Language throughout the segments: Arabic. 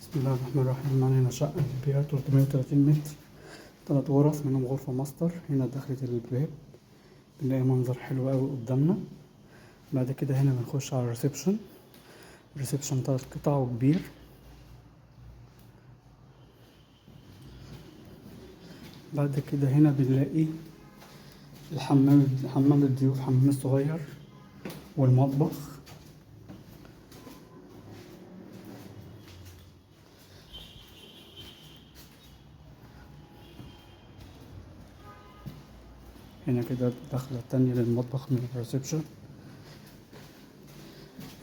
بسم الله الرحمن الرحيم. معانا هنا شقة كبيرة 330 متر، 3 غرف منهم غرفة ماستر. هنا دخلة الباب بنلاقي منظر حلو أوي قدامنا. بعد كده هنا بنخش على الريسبشن. الريسبشن 3 قطع وكبير. بعد كده هنا بنلاقي حمام الضيوف، حمام الصغير والمطبخ. هنا كده الدخلة التانية للمطبخ من الريسبشن.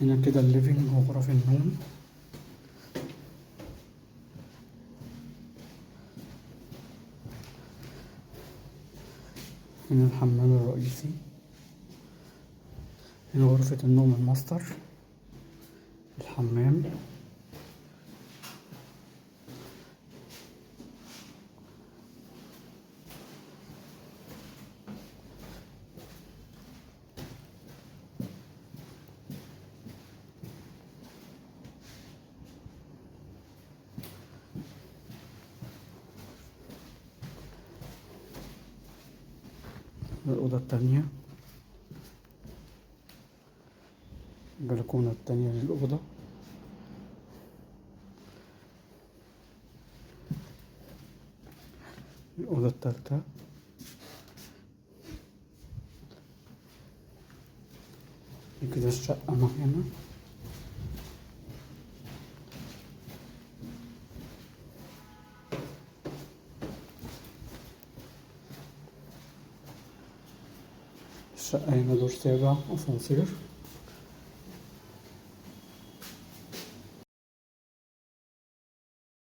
هنا كده الليفينج وغرف النوم. هنا الحمام الرئيسي. هنا غرفة النوم الماستر، الحمام. الأوضة التانية، البلكونة التانية للأوضة. الأوضة التالتة. دي كده الشقة معانا. الشقة هنا دور 7، أسانسير.